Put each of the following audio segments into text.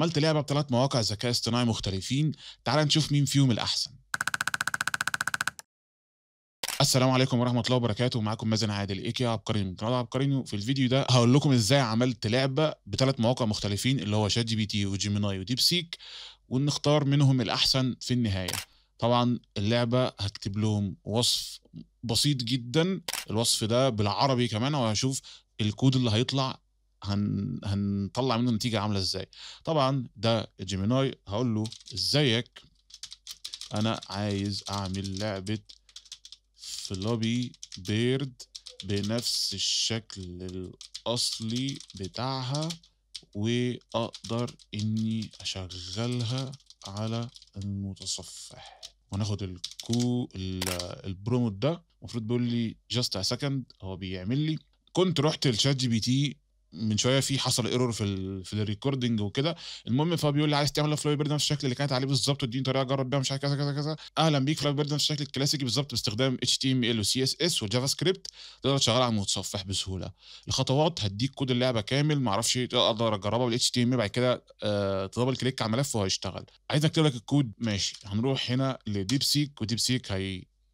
عملت لعبة ب3 مواقع ذكاء اصطناعي مختلفين، تعال نشوف مين فيهم الأحسن. السلام عليكم ورحمة الله وبركاته، معاكم مازن عادل AKA عبقرينو من قناة عبقرينو. في الفيديو ده هقول لكم ازاي عملت لعبة ب3 مواقع مختلفين اللي هو شات جي بي تي وجيميناي وديب سيك، ونختار منهم الأحسن في النهاية. طبعا اللعبة هكتب لهم وصف بسيط جدا، الوصف ده بالعربي كمان، وهشوف الكود اللي هيطلع هنطلع منه نتيجة عاملة ازاي. طبعا ده جيميناي، هقول له ازيك، انا عايز اعمل لعبة فلوبي بيرد بنفس الشكل الأصلي بتاعها، وأقدر إني أشغلها على المتصفح. وناخد البروموت ده، المفروض بيقول لي جاست ا سكند، هو بيعمل لي. كنت رحت للشات جي بي تي من شويه، حصل ايرور في الريكوردنج وكده. المهم فهو بيقول لي عايز تعمل فلوبي بيرد نفس الشكل اللي كانت عليه بالظبط، واديني طريقه اجرب بيها، مش عارف كذا كذا كذا. اهلا بيك، فلوبي بيرد نفس الشكل الكلاسيكي بالظبط باستخدام HTML و CSS والجافا سكريبت، تقدر تشغلها على المتصفح بسهوله. الخطوات هديك كود اللعبه كامل، معرفش اقدر اجربها بال HTML، بعد كده تدبل كليك على الملف وهيشتغل. عايز اكتب لك الكود، ماشي. هنروح هنا لديب سيك، وديب سيك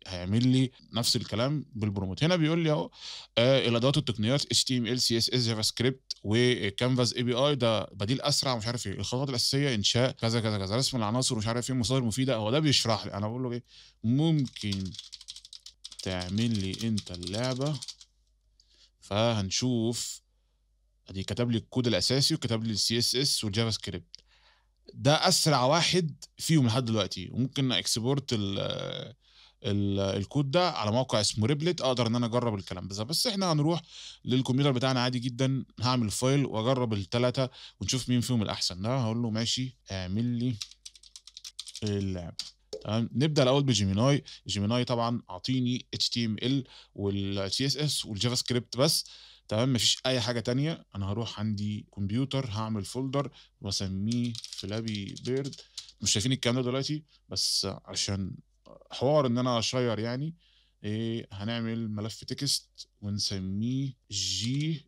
هيعمل لي نفس الكلام بالبروموت. هنا بيقول لي اهو الادوات والتقنيات HTML CSS جافا سكريبت وكانفاس API، ده بديل اسرع ومش عارف ايه. الخطوات الاساسيه انشاء كذا كذا كذا، رسم العناصر ومش عارف ايه، مصادر مفيده. هو ده بيشرح لي، انا بقول له ايه، ممكن تعمل لي انت اللعبه. فهنشوف، ادي كتب لي الكود الاساسي وكتب لي CSS والجافا سكريبت. ده اسرع واحد فيهم لحد دلوقتي، وممكن اكسبورت الكود ده على موقع اسمه ريبلت، اقدر ان انا اجرب الكلام ده. بس احنا هنروح للكمبيوتر بتاعنا عادي جدا، هعمل فايل واجرب الثلاثه ونشوف مين فيهم الاحسن. ده هقول له ماشي، اعمل لي اللعبه. تمام، نبدا الاول بجيميناي. جيميناي طبعا اعطيني HTML والCSS والجافا سكريبت بس. تمام، مفيش اي حاجه تانية. انا هروح عندي كمبيوتر، هعمل فولدر واسميه فلابي بيرد. مش شايفين الكلام ده دلوقتي، بس عشان حوار ان انا اشير يعني، ايه، هنعمل ملف تكست ونسميه جي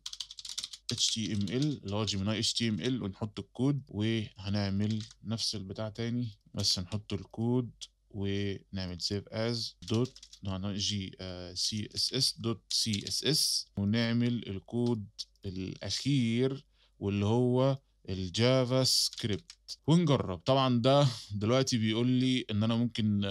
HTML اللي هو جيميناي HTML، ونحط الكود. وهنعمل نفس البتاع تاني، بس نحط الكود ونعمل سيف از دوت جي سي اس اس دوت سي اس اس، ونعمل الكود الاخير واللي هو الجافا سكريبت، ونجرب. طبعا ده دلوقتي بيقول لي ان انا ممكن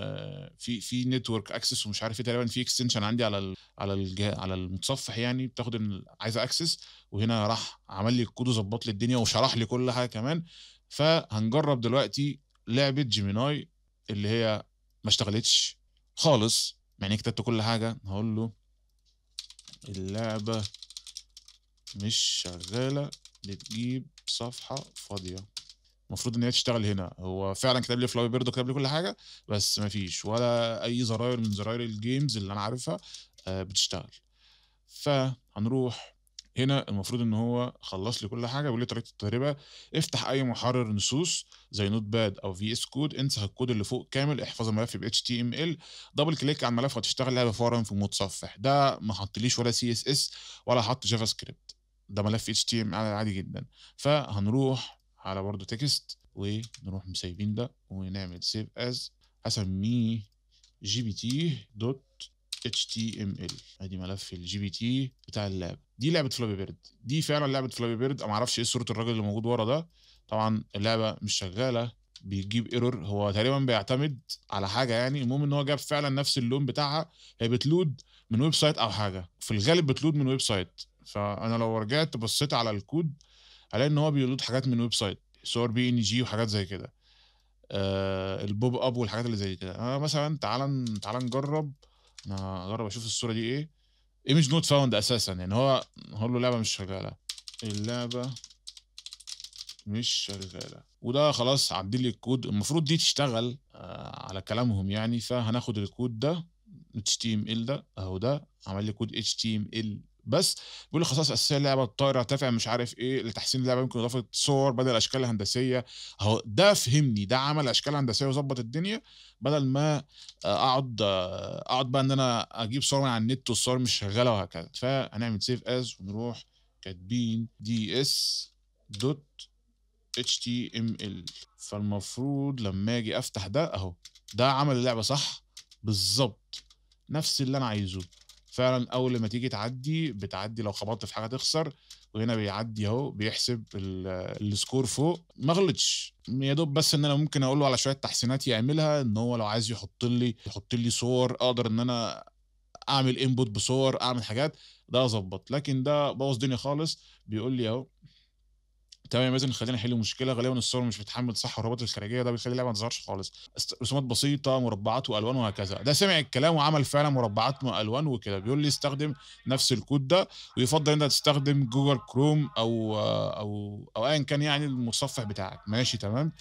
في نتورك اكسس ومش عارف ايه، تقريبا في اكستنشن عندي على المتصفح، يعني بتاخد عايز اكسس. وهنا راح عمل لي الكود وظبط لي الدنيا وشرح لي كل حاجه كمان. فهنجرب دلوقتي لعبه جيميناي اللي هي ما اشتغلتش خالص، يعني كتبت كل حاجه. هقول له اللعبه مش شغاله، بتجيب صفحه فاضيه. المفروض ان هي تشتغل هنا. هو فعلا كتب لي فلاوي بيرد وكتب لي كل حاجه، بس ما فيش ولا اي زراير من زراير الجيمز اللي انا عارفها بتشتغل. فهنروح هنا، المفروض ان هو خلص لي كل حاجه. بيقول لي طريقه التجربه، افتح اي محرر نصوص زي نوت باد او VS كود، انسخ الكود اللي فوق كامل، احفظ الملف ب HTML، دبل كليك على الملف وهتشتغل اللعبه فورا في المتصفح. ده ما حطليش ولا CSS ولا حط جافا سكريبت، ده ملف HTML عادي جدا. فهنروح على برضو تكست، ونروح مسيبين ده ونعمل سيف از، هسميه gpt.html. ادي ملف الجي بي تي بتاع اللعبه. دي لعبه فلابي بيرد، دي فعلا لعبه فلابي بيرد. انا ما اعرفش ايه صوره الراجل اللي موجود ورا ده. طبعا اللعبه مش شغاله، بيجيب ايرور. هو تقريبا بيعتمد على حاجه يعني. المهم ان هو جاب فعلا نفس اللون بتاعها. هي بتلود من ويب سايت او حاجه، في الغالب بتلود من ويب سايت. فانا لو رجعت بصيت على الكود هلاقي ان هو بيلود حاجات من ويب سايت، صور PNG وحاجات زي كده، البوب اب والحاجات اللي زي كده. مثلا تعال نجرب. انا اجرب اشوف الصوره دي ايه. ايمج نوت فاوند اساسا، يعني هقول له اللعبه مش شغاله، اللعبه مش شغاله. وده خلاص عدل لي الكود، المفروض دي تشتغل على كلامهم يعني. فهناخد الكود ده HTML ده اهو، ده عمل لي كود HTML بس. بيقول لي خصائص اساسيه اللعبه، الطائره ارتفع مش عارف ايه، لتحسين اللعبه يمكن اضافه صور بدل الاشكال الهندسيه. اهو ده فهمني، ده عمل اشكال هندسيه وظبط الدنيا، بدل ما اقعد بقى ان انا اجيب صور من على النت والصور مش شغاله وهكذا. فهنعمل سيف از ونروح كاتبين DS دوت HTML. فالمفروض لما اجي افتح ده اهو، ده عمل اللعبه صح بالظبط، نفس اللي انا عايزه فعلا. اول ما تيجي تعدي بتعدي، لو خبطت في حاجه تخسر، وهنا بيعدي اهو بيحسب السكور فوق، ما غلطش يا دوب. بس ان انا ممكن اقول له على شويه تحسينات يعملها، ان هو لو عايز يحط لي صور، اقدر ان انا اعمل انبوت بصور، اعمل حاجات، ده اظبط. لكن ده بوظ الدنيا خالص. بيقول لي اهو تمام لازم خلينا نحل مشكله، غالبا الصور مش بتحمل صح، والرابط الخارجيه ده بيخلي اللعبه ما تظهرش خالص، رسومات بسيطه، مربعات والوان وهكذا. ده سمع الكلام وعمل فعلا مربعات والوان وكده. بيقول لي استخدم نفس الكود ده، ويفضل انت تستخدم جوجل كروم او ايا كان يعني المتصفح بتاعك. ماشي تمام.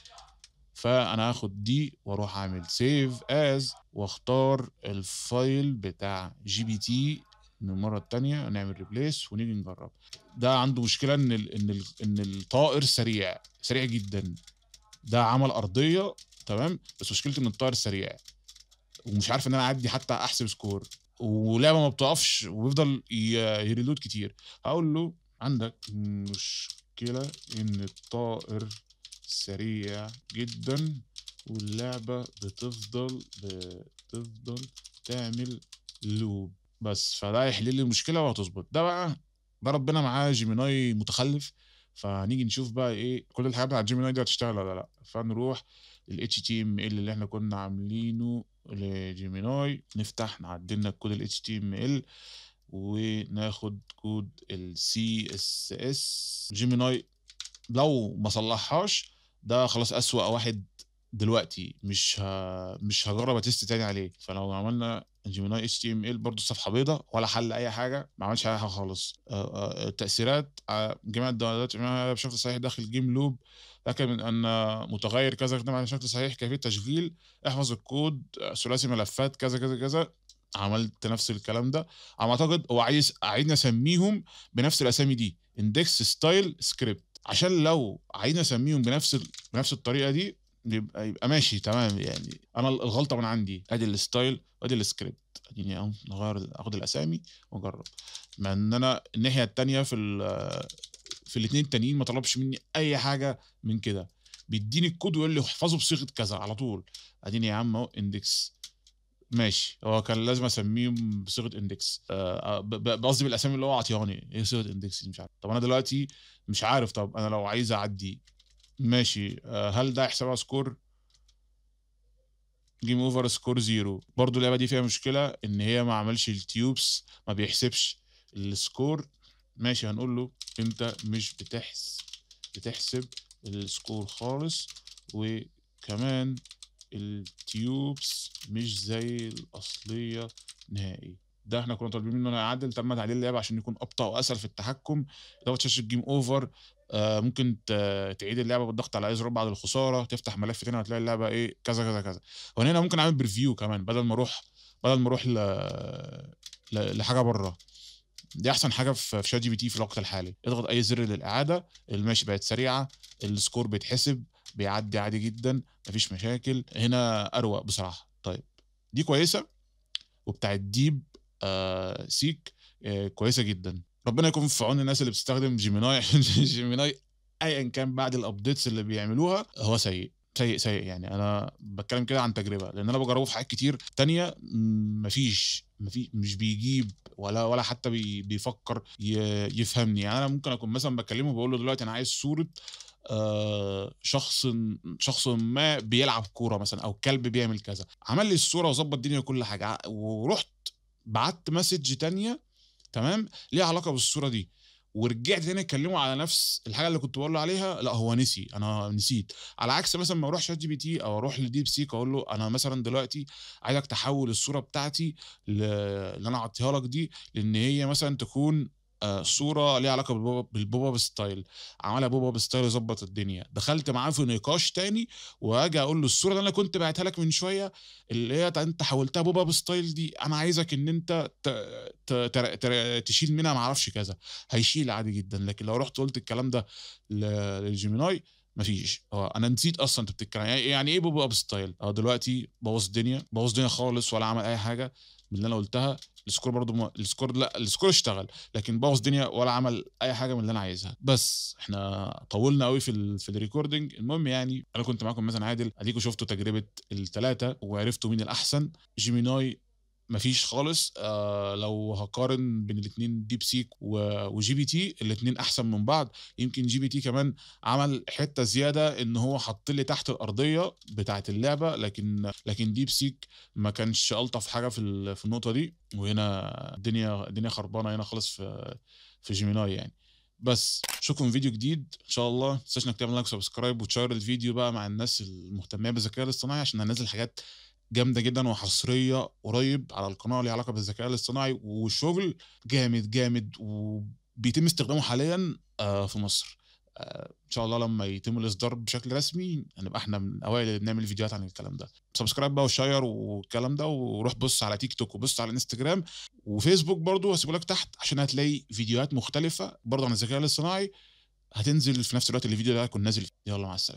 فانا هاخد دي واروح اعمل سيف از، واختار الفايل بتاع جي بي تي من المره الثانيه، نعمل ريبليس ونيجي نجرب. ده عنده مشكله ان الطائر سريع جدا. ده عمل ارضيه تمام، بس مشكلته ان الطائر سريع، ومش عارف ان انا اعدي حتى احسب سكور، ولعبه ما بتقفش وبيفضل يريلود كتير. هقول له عندك مشكله ان الطائر سريع جدا، واللعبه بتفضل تعمل لوب بس. فده هيحل لي المشكله وهتظبط. ده بقى ده ربنا معاه جيميناي متخلف. فهنيجي نشوف بقى ايه كل الحاجات بتاعت جيميناي دي هتشتغل ولا لا. فنروح ال HTML اللي احنا كنا عاملينه لجيميناي، نفتح نعدلنا كود ال HTML وناخد كود ال CSS. جيميناي لو ما صلحهاش ده خلاص اسوأ واحد دلوقتي، مش هجرب اتست تاني عليه. فلو عملنا جيميناي اتش تي ام ال برضه الصفحه بيضاء ولا حل اي حاجه، ما عملش اي حاجه خالص. التاثيرات جميع الدوائرات بشكل صحيح داخل جيم لوب، لكن من ان متغير كذا يخدم على شكل صحيح، كيفيه تشغيل، احفظ الكود ثلاثي ملفات كذا كذا كذا. عملت نفس الكلام ده. على ما اعتقد هو عايز اعيد اسميهم بنفس الاسامي دي، اندكس ستايل سكريبت، عشان لو عايزين اسميهم بنفس الطريقه دي يبقى ماشي تمام. يعني انا الغلطه من عندي، ادي الستايل وادي السكريبت، اديني اهو نغير، اخد الاسامي واجرب. مع ان انا الناحيه الثانيه في الاثنين التانيين ما طلبش مني اي حاجه من كده، بيديني الكود ويقول لي احفظه بصيغه كذا على طول. اديني يا عم اهو اندكس ماشي. هو كان لازم اسميهم بصيغه اندكس، قصدي بالاسامي اللي هو عطياني. ايه صيغه اندكس دي؟ مش عارف. طب انا دلوقتي مش عارف. طب انا لو عايز اعدي ماشي، هل ده يحسبها سكور؟ جيم اوفر سكور 0. برضو اللعبه دي فيها مشكله ان هي ما عملش التيوبس، ما بيحسبش السكور. ماشي هنقول له انت مش بتحسب السكور خالص، وكمان التيوبس مش زي الاصليه نهائي. ده احنا كنا طالبين منه انه يعدل تم تعديل اللعبه عشان يكون ابطا واسهل في التحكم. دوت شاشه جيم اوفر. ممكن تعيد اللعبه بالضغط على اي زرار بعد الخساره، تفتح ملف تاني هتلاقي اللعبه ايه كذا كذا كذا. وهنا ممكن اعمل بريفيو كمان بدل ما اروح لحاجه بره. دي احسن حاجه في شات جي بي تي في الوقت الحالي. اضغط اي زر للاعاده، الماشي بقت سريعه، السكور بيتحسب، بيعدي عادي جدا، مفيش مشاكل. هنا اروق بصراحه. طيب دي كويسه، وبتاعت ديب سيك كويسه جدا. ربنا يكون في عون الناس اللي بتستخدم جيميناي. جيميناي ايا كان بعد الابديتس اللي بيعملوها هو سيء يعني. انا بتكلم كده عن تجربه، لان انا بجربه في حاجات كتير تانية. مش بيجيب ولا حتى بيفكر يفهمني. يعني انا ممكن اكون مثلا بكلمه بقول له دلوقتي انا عايز صوره شخص ما بيلعب كوره مثلا، او كلب بيعمل كذا. عمل لي الصوره وظبط الدنيا وكل حاجه، ورحت بعت مسج تانية تمام ليها علاقه بالصوره دي، ورجعت تاني اكلمه على نفس الحاجه اللي كنت بقول له عليها، لا هو نسي، انا نسيت. على عكس مثلا ما اروح شات جي بي تي او اروح لديب سيك اقول له انا مثلا دلوقتي عايزك تحول الصوره بتاعتي اللي انا اعطيها لك دي، لان هي مثلا تكون صوره ليها علاقه بالبوب اب ستايل. عملها بوب اب ستايل يظبط الدنيا. دخلت معاه في نقاش تاني، واجي اقول له الصوره اللي انا كنت بعتها لك من شويه اللي هي انت حولتها بوب اب ستايل دي، انا عايزك ان انت تشيل منها ما اعرفش كذا. هيشيل عادي جدا. لكن لو رحت قلت الكلام ده للجيميناي ما فيش. انا نسيت اصلا انت بتتكلم يعني ايه بوب اب ستايل. دلوقتي بوظ الدنيا خالص ولا عمل اي حاجه من اللي انا قلتها. السكور برضو السكور، لا السكور اشتغل، لكن بوظ الدنيا ولا عمل اي حاجه من اللي انا عايزها. بس احنا طولنا قوي في الريكوردنج. المهم يعني انا كنت معاكم مثلا عادل، اديكم شفتوا تجربه الثلاثه وعرفتوا مين الاحسن. جيميناي مفيش خالص. لو هقارن بين الاثنين ديب سيك وجي بي تي، الاثنين احسن من بعض. يمكن جي بي تي كمان عمل حته زياده ان هو حط لي تحت الارضيه بتاعه اللعبه، لكن ديب سيك ما كانش الطف حاجه في النقطه دي. وهنا الدنيا خربانه هنا خالص في جيميناي يعني. بس اشوفكم فيديو جديد ان شاء الله. ما تنساش انك تعمل لايك وسبسكرايب وتشير الفيديو بقى مع الناس المهتمه بالذكاء الاصطناعي، عشان هننزل حاجات جامده جدا وحصريه قريب على القناه ليها علاقه بالذكاء الاصطناعي، وشغل جامد جامد وبيتم استخدامه حاليا في مصر. ان شاء الله لما يتم الاصدار بشكل رسمي هنبقى احنا من الاوائل اللي بنعمل فيديوهات عن الكلام ده. سبسكرايب بقى وشير والكلام ده، وروح بص على تيك توك وبص على انستجرام وفيسبوك برضو هسيبه لك تحت، عشان هتلاقي فيديوهات مختلفه برضو عن الذكاء الاصطناعي هتنزل في نفس الوقت اللي الفيديو ده هيكون نازل فيه. يلا مع السلامه.